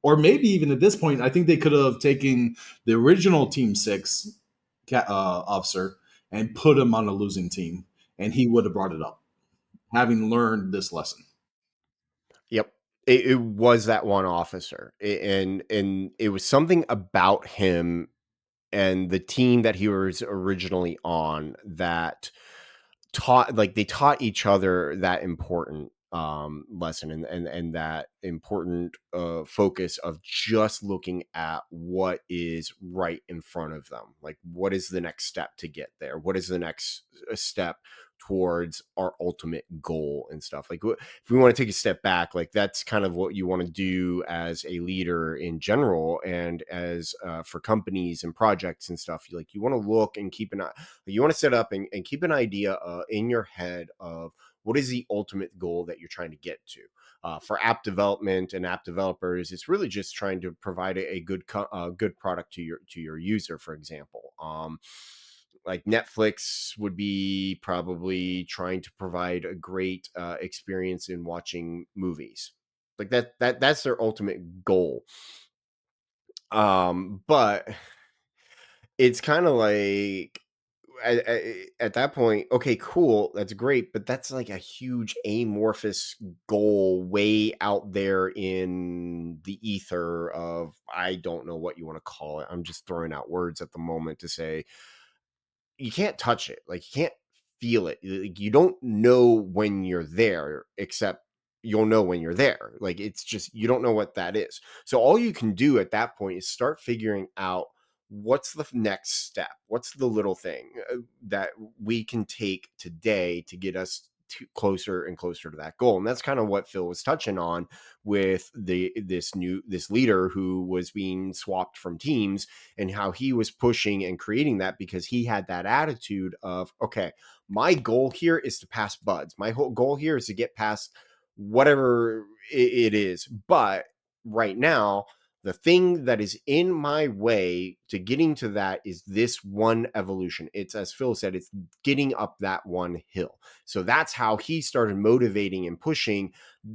Or maybe even at this point, I think they could have taken the original Team Six officer and put him on a losing team, and he would have brought it up, having learned this lesson. Yep. It was that one officer, and it was something about him and the team that he was originally on that they taught each other that important lesson, and that important focus of just looking at what is right in front of them. Like, what is the next step to get there? What is the next step towards our ultimate goal and stuff? Like, if we want to take a step back, like, that's kind of what you want to do as a leader in general, and as for companies and projects and stuff. You want to look and keep an eye. You want to set up and keep an idea in your head of what is the ultimate goal that you're trying to get to. For app development and app developers, it's really just trying to provide a good product to your user. For example, like Netflix would be probably trying to provide a great experience in watching movies. Like that's their ultimate goal. But it's kind of like at that point, okay, cool, that's great, but that's like a huge amorphous goal way out there in the ether of, I don't know what you want to call it. I'm just throwing out words at the moment to say you can't touch it. Like, you can't feel it. Like, you don't know when you're there, except you'll know when you're there. Like, it's just, you don't know what that is. So all you can do at that point is start figuring out what's the next step. What's the little thing that we can take today to get us closer and closer to that goal. And that's kind of what Phil was touching on with this leader who was being swapped from teams, and how he was pushing and creating that because he had that attitude of, okay, my goal here is to pass buds. My whole goal here is to get past whatever it is. But right now, the thing that is in my way to getting to that is this one evolution. It's, as Phil said, it's getting up that one hill. So that's how he started motivating and pushing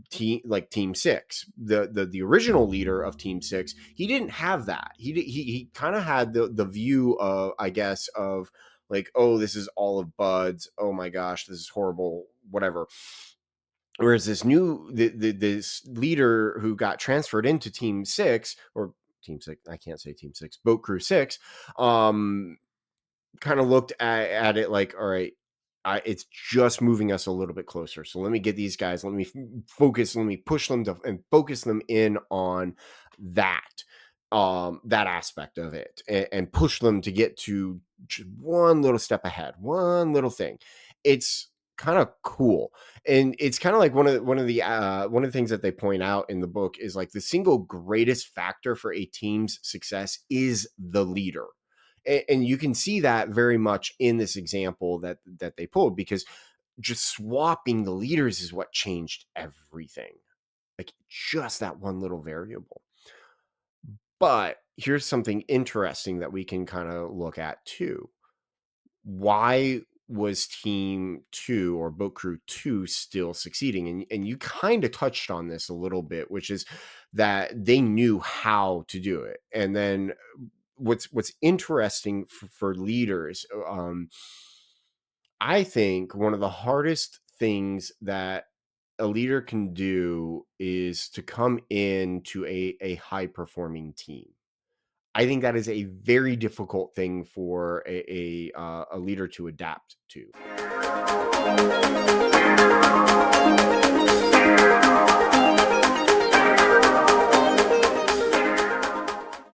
Team Six. The original leader of Team Six, he didn't have that. He kind of had the view of, I guess, of like, oh, this is all of buds. Oh my gosh, this is horrible. Whatever. Whereas this leader who got transferred into Team Six, or Team Six, I can't say Team Six, Boat Crew Six, kind of looked at it like, all right, it's just moving us a little bit closer. So let me get these guys, let me focus, let me push them to and focus them in on that aspect of it, and push them to get to just one little step ahead, one little thing. It's kind of cool. And it's kind of like one of the things that they point out in the book is like the single greatest factor for a team's success is the leader. And you can see that very much in this example that they pulled, because just swapping the leaders is what changed everything. Like, just that one little variable. But here's something interesting that we can kind of look at too. Why was Team 2 or Boat Crew 2 still succeeding? And you kind of touched on this a little bit, which is that they knew how to do it. And then what's interesting for leaders, I think one of the hardest things that a leader can do is to come into a high performing team. I think that is a very difficult thing for a leader to adapt to.